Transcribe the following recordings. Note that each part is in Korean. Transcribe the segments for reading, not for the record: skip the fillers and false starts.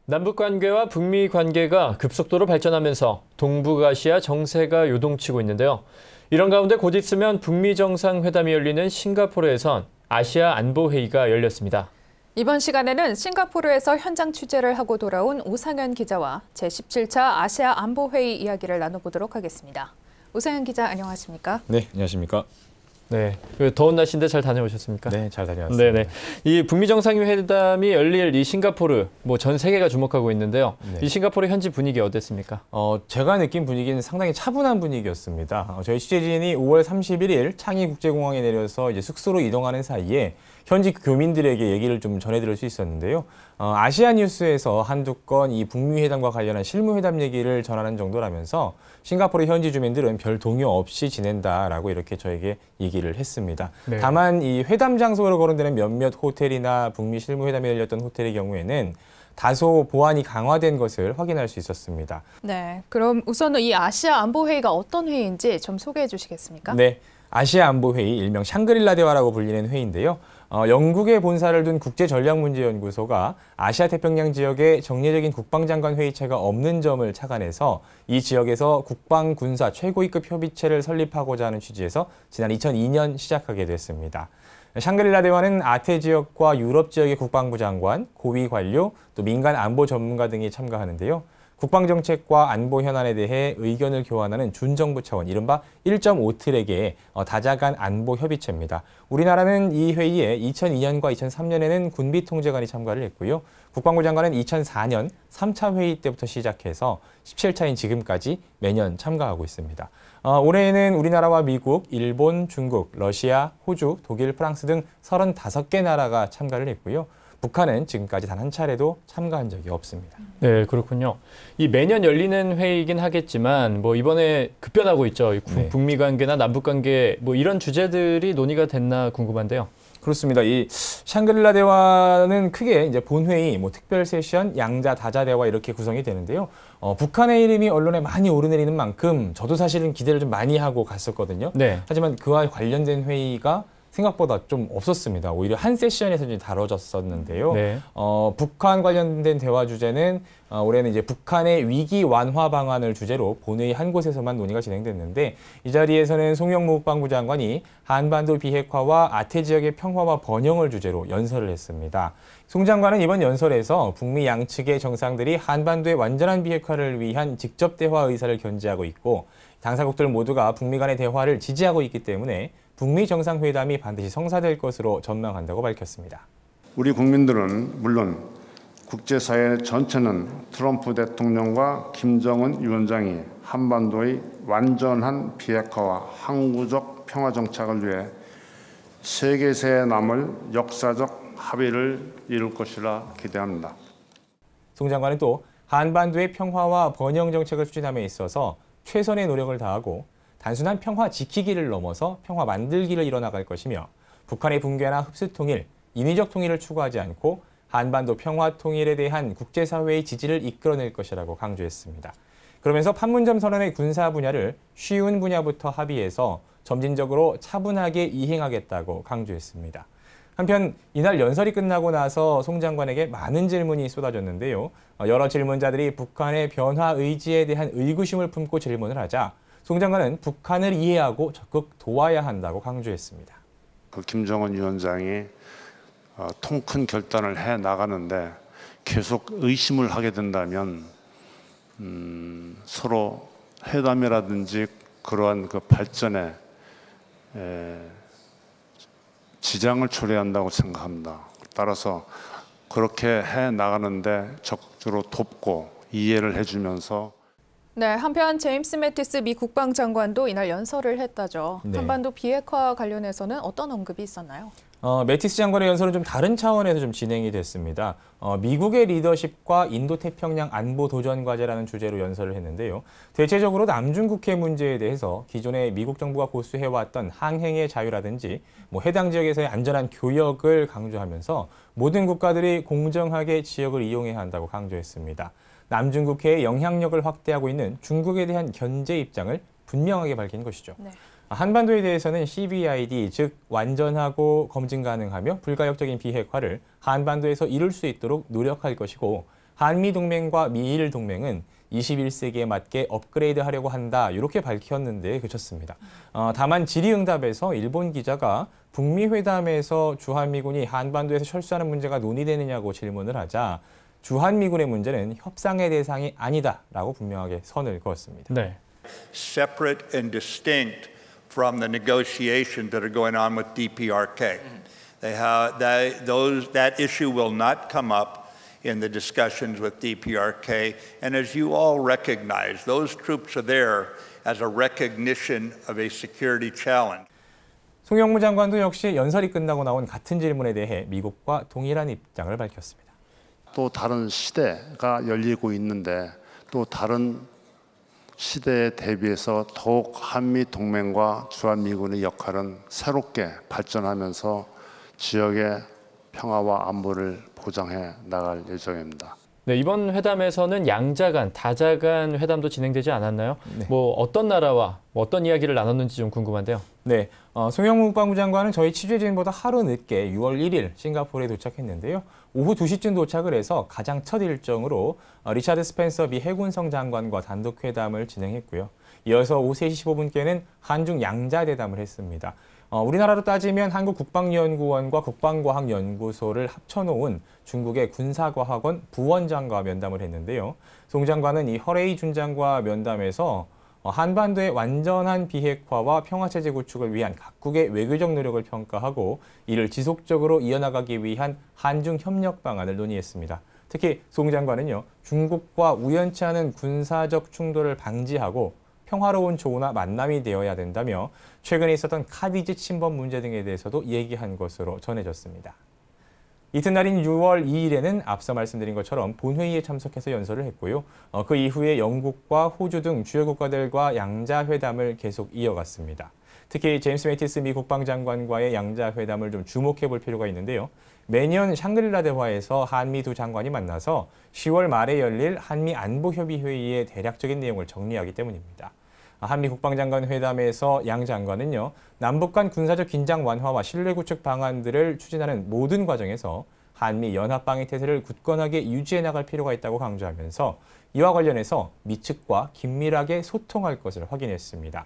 남북 관계와 북미 관계가 급속도로 발전하면서 동북아시아 정세가 요동치고 있는데요. 이런 가운데 곧 있으면 북미 정상회담이 열리는 싱가포르에선 아시아 안보회의가 열렸습니다. 이번 시간에는 싱가포르에서 현장 취재를 하고 돌아온 오상현 기자와 제17차 아시아 안보회의 이야기를 나눠보도록 하겠습니다. 오상현 기자, 안녕하십니까? 네, 안녕하십니까? 네, 더운 날씨인데 잘 다녀오셨습니까? 네, 잘 다녀왔습니다. 네네. 이 북미 정상회담이 열릴 이 싱가포르, 전 세계가 주목하고 있는데요. 네. 이 싱가포르 현지 분위기 어땠습니까? 제가 느낀 분위기는 상당히 차분한 분위기였습니다. 저희 취재진이 5월 31일 창의 국제공항에 내려서 이제 숙소로 이동하는 사이에 현지 교민들에게 얘기를 좀 전해드릴 수 있었는데요. 아시아뉴스에서 한두 건 이 북미 회담과 관련한 실무회담 얘기를 전하는 정도라면서 싱가포르 현지 주민들은 별 동요 없이 지낸다라고 이렇게 저에게 얘기를 했습니다. 네. 다만 이 회담 장소로 거론되는 몇몇 호텔이나 북미 실무회담이 열렸던 호텔의 경우에는 다소 보안이 강화된 것을 확인할 수 있었습니다. 네, 그럼 우선은 이 아시아 안보회의가 어떤 회의인지 좀 소개해 주시겠습니까? 네, 아시아 안보회의, 일명 샹그릴라 대화라고 불리는 회의인데요. 영국에 본사를 둔 국제전략문제연구소가 아시아 태평양 지역에 정례적인 국방장관 회의체가 없는 점을 착안해서 이 지역에서 국방 군사 최고위급 협의체를 설립하고자 하는 취지에서 지난 2002년 시작하게 됐습니다. 샹그릴라 대화는 아태 지역과 유럽 지역의 국방부 장관, 고위 관료, 또 민간 안보 전문가 등이 참가하는데요. 국방정책과 안보 현안에 대해 의견을 교환하는 준정부 차원, 이른바 1.5트랙의 다자간 안보 협의체입니다. 우리나라는 이 회의에 2002년과 2003년에는 군비 통제관이 참가를 했고요. 국방부 장관은 2004년 3차 회의 때부터 시작해서 17차인 지금까지 매년 참가하고 있습니다. 올해에는 우리나라와 미국, 일본, 중국, 러시아, 호주, 독일, 프랑스 등 35개 나라가 참가를 했고요. 북한은 지금까지 단 한 차례도 참가한 적이 없습니다. 네, 그렇군요. 이 매년 열리는 회의이긴 하겠지만 이번에 급변하고 있죠. 네. 북미 관계나 남북 관계 이런 주제들이 논의가 됐나 궁금한데요. 그렇습니다. 이 샹그릴라 대화는 크게 이제 본회의, 특별 세션, 양자 다자 대화 이렇게 구성이 되는데요. 북한의 이름이 언론에 많이 오르내리는 만큼 저도 사실은 기대를 좀 많이 하고 갔었거든요. 네. 하지만 그와 관련된 회의가 생각보다 좀 없었습니다. 오히려 한 세션에서 좀 다뤄졌었는데요. 네. 북한 관련된 대화 주제는 올해는 이제 북한의 위기 완화 방안을 주제로 본회의 한 곳에서만 논의가 진행됐는데, 이 자리에서는 송영무 국방부 장관이 한반도 비핵화와 아태 지역의 평화와 번영을 주제로 연설을 했습니다. 송 장관은 이번 연설에서 북미 양측의 정상들이 한반도의 완전한 비핵화를 위한 직접 대화 의사를 견지하고 있고, 당사국들 모두가 북미 간의 대화를 지지하고 있기 때문에 북미 정상회담이 반드시 성사될 것으로 전망한다고 밝혔습니다. 우리 국민들은 물론 국제사회 전체는 트럼프 대통령과 김정은 위원장이 한반도의 완전한 비핵화와 항구적 평화 정착을 위해 세계세에 남을 역사적 합의를 이룰 것이라 기대합니다. 송 장관은 또 한반도의 평화와 번영 정책을 추진함에 있어서 최선의 노력을 다하고 단순한 평화 지키기를 넘어서 평화 만들기를 이뤄나갈 것이며, 북한의 붕괴나 흡수 통일, 인위적 통일을 추구하지 않고 한반도 평화 통일에 대한 국제사회의 지지를 이끌어낼 것이라고 강조했습니다. 그러면서 판문점 선언의 군사 분야를 쉬운 분야부터 합의해서 점진적으로 차분하게 이행하겠다고 강조했습니다. 한편 이날 연설이 끝나고 나서 송 장관에게 많은 질문이 쏟아졌는데요. 여러 질문자들이 북한의 변화 의지에 대한 의구심을 품고 질문을 하자 송 장관은 북한을 이해하고 적극 도와야 한다고 강조했습니다. 김정은 위원장이 통 큰 결단을 해 나가는데 계속 의심을 하게 된다면 서로 회담이라든지 그러한 그 발전에 지장을 초래한다고 생각합니다. 따라서 그렇게 해 나가는데 적극적으로 돕고 이해를 해주면서. 네, 한편 제임스 매티스 미 국방장관도 이날 연설을 했다죠. 네. 한반도 비핵화 관련해서는 어떤 언급이 있었나요? 매티스 장관의 연설은 좀 다른 차원에서 좀 진행이 됐습니다. 미국의 리더십과 인도태평양 안보 도전 과제라는 주제로 연설을 했는데요. 대체적으로 남중 국해 문제에 대해서 기존에 미국 정부가 고수해왔던 항행의 자유라든지 해당 지역에서의 안전한 교역을 강조하면서 모든 국가들이 공정하게 지역을 이용해야 한다고 강조했습니다. 남중 국해의 영향력을 확대하고 있는 중국에 대한 견제 입장을 분명하게 밝힌 것이죠. 네. 한반도에 대해서는 CBID, 즉 완전하고 검증 가능하며 불가역적인 비핵화를 한반도에서 이룰 수 있도록 노력할 것이고, 한미 동맹과 미일 동맹은 21세기에 맞게 업그레이드하려고 한다 이렇게 밝혔는데 그쳤습니다. 다만 질의응답에서 일본 기자가 북미 회담에서 주한미군이 한반도에서 철수하는 문제가 논의되느냐고 질문을 하자 주한미군의 문제는 협상의 대상이 아니다라고 분명하게 선을 그었습니다. 네. Separate and distinct from the negotiations that are going on with DPRK. That issue will not come up in the discussions with DPRK. And as you all recognize, those troops are there as a recognition of a security challenge. 송영무 장관도 역시 연설이 끝나고 나온 같은 질문에 대해 미국과 동일한 입장을 밝혔습니다. 또 다른 시대가 열리고 있는데 또 다른 시대에 대비해서 더욱 한미 동맹과 주한미군의 역할은 새롭게 발전하면서 지역의 평화와 안보를 보장해 나갈 예정입니다. 네, 이번 회담에서는 양자 간, 다자 간 회담도 진행되지 않았나요? 네. 어떤 나라와 어떤 이야기를 나눴는지 좀 궁금한데요. 네, 송영무 국방부 장관은 저희 취재진보다 하루 늦게 6월 1일 싱가포르에 도착했는데요. 오후 2시쯤 도착을 해서 가장 첫 일정으로 리차드 스펜서 미 해군성 장관과 단독 회담을 진행했고요. 이어서 오후 3시 15분께는 한중 양자 대담을 했습니다. 우리나라로 따지면 한국국방연구원과 국방과학연구소를 합쳐놓은 중국의 군사과학원 부원장과 면담을 했는데요. 송 장관은 이 허레이 준장과 면담에서 한반도의 완전한 비핵화와 평화체제 구축을 위한 각국의 외교적 노력을 평가하고 이를 지속적으로 이어나가기 위한 한중 협력 방안을 논의했습니다. 특히 송 장관은요, 중국과 우연치 않은 군사적 충돌을 방지하고 평화로운 조우나 만남이 되어야 된다며 최근에 있었던 카디즈 침범 문제 등에 대해서도 얘기한 것으로 전해졌습니다. 이튿날인 6월 2일에는 앞서 말씀드린 것처럼 본회의에 참석해서 연설을 했고요. 그 이후에 영국과 호주 등 주요 국가들과 양자회담을 계속 이어갔습니다. 특히 제임스 매티스 미 국방장관과의 양자회담을 좀 주목해 볼 필요가 있는데요. 매년 샹그릴라 대화에서 한미 두 장관이 만나서 10월 말에 열릴 한미 안보협의회의의 대략적인 내용을 정리하기 때문입니다. 한미 국방장관 회담에서 양 장관은요, 남북 간 군사적 긴장 완화와 신뢰 구축 방안들을 추진하는 모든 과정에서 한미 연합 방위 태세를 굳건하게 유지해 나갈 필요가 있다고 강조하면서 이와 관련해서 미 측과 긴밀하게 소통할 것을 확인했습니다.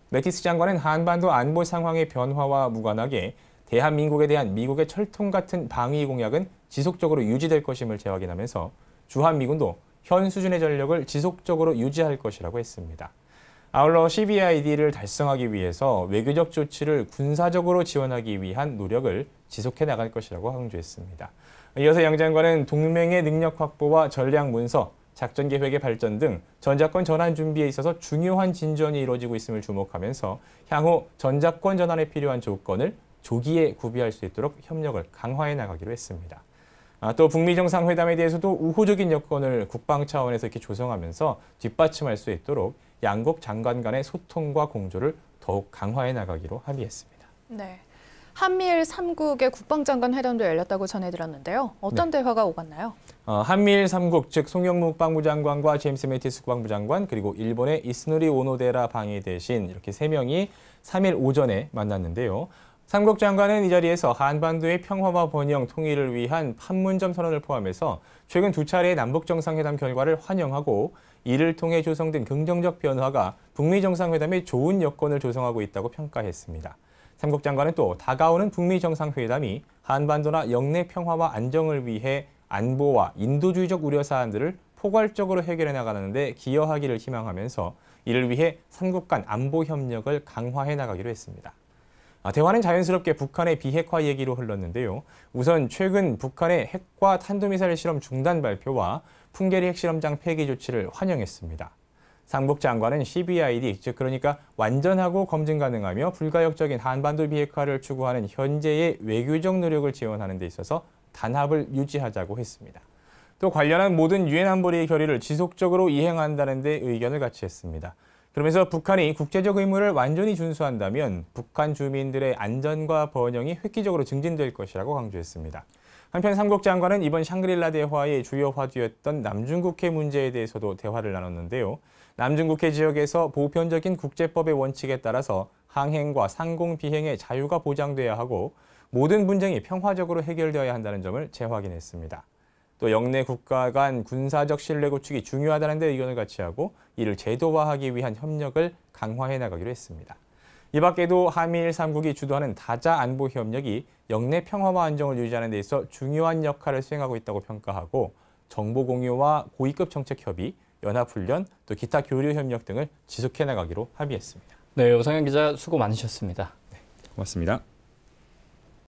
매티스 장관은 한반도 안보 상황의 변화와 무관하게 대한민국에 대한 미국의 철통 같은 방위 공약은 지속적으로 유지될 것임을 재확인하면서 주한미군도 현 수준의 전력을 지속적으로 유지할 것이라고 했습니다. 아울러 CBID를 달성하기 위해서 외교적 조치를 군사적으로 지원하기 위한 노력을 지속해 나갈 것이라고 강조했습니다. 이어서 양 장관은 동맹의 능력 확보와 전략 문서, 작전 계획의 발전 등 전자권 전환 준비에 있어서 중요한 진전이 이루어지고 있음을 주목하면서 향후 전자권 전환에 필요한 조건을 조기에 구비할 수 있도록 협력을 강화해 나가기로 했습니다. 또 북미 정상회담에 대해서도 우호적인 여건을 국방 차원에서 이렇게 조성하면서 뒷받침할 수 있도록 양국 장관 간의 소통과 공조를 더욱 강화해 나가기로 합의했습니다. 네, 한미일 3국의 국방장관 회담도 열렸다고 전해드렸는데요. 어떤 대화가 오갔나요? 한미일 3국, 즉 송영무 국방부 장관과 제임스 매티스 국방부 장관 그리고 일본의 이스누리 오노데라 방위 대신 이렇게 3명이 3일 오전에 만났는데요. 삼국 장관은 이 자리에서 한반도의 평화와 번영, 통일을 위한 판문점 선언을 포함해서 최근 2차례의 남북 정상회담 결과를 환영하고 이를 통해 조성된 긍정적 변화가 북미 정상회담에 좋은 여건을 조성하고 있다고 평가했습니다. 삼국 장관은 또 다가오는 북미 정상회담이 한반도나 영내 평화와 안정을 위해 안보와 인도주의적 우려 사안들을 포괄적으로 해결해 나가는 데 기여하기를 희망하면서 이를 위해 삼국 간 안보 협력을 강화해 나가기로 했습니다. 대화는 자연스럽게 북한의 비핵화 얘기로 흘렀는데요. 우선 최근 북한의 핵과 탄도미사일 실험 중단 발표와 풍계리 핵실험장 폐기 조치를 환영했습니다. 삼국 장관은 CBID, 즉 그러니까 완전하고 검증 가능하며 불가역적인 한반도 비핵화를 추구하는 현재의 외교적 노력을 지원하는 데 있어서 단합을 유지하자고 했습니다. 또 관련한 모든 유엔 안보리의 결의를 지속적으로 이행한다는 데 의견을 같이 했습니다. 그러면서 북한이 국제적 의무를 완전히 준수한다면 북한 주민들의 안전과 번영이 획기적으로 증진될 것이라고 강조했습니다. 한편 삼국 장관은 이번 샹그릴라 대화의 주요 화두였던 남중국해 문제에 대해서도 대화를 나눴는데요. 남중국해 지역에서 보편적인 국제법의 원칙에 따라서 항행과 상공 비행의 자유가 보장돼야 하고 모든 분쟁이 평화적으로 해결되어야 한다는 점을 재확인했습니다. 또 영내 국가 간 군사적 신뢰 구축이 중요하다는 데 의견을 같이 하고 이를 제도화하기 위한 협력을 강화해 나가기로 했습니다. 이 밖에도 한미일 3국이 주도하는 다자 안보 협력이 영내 평화와 안정을 유지하는 데 있어 중요한 역할을 수행하고 있다고 평가하고 정보 공유와 고위급 정책 협의, 연합훈련, 또 기타 교류 협력 등을 지속해 나가기로 합의했습니다. 네, 오상현 기자 수고 많으셨습니다. 고맙습니다.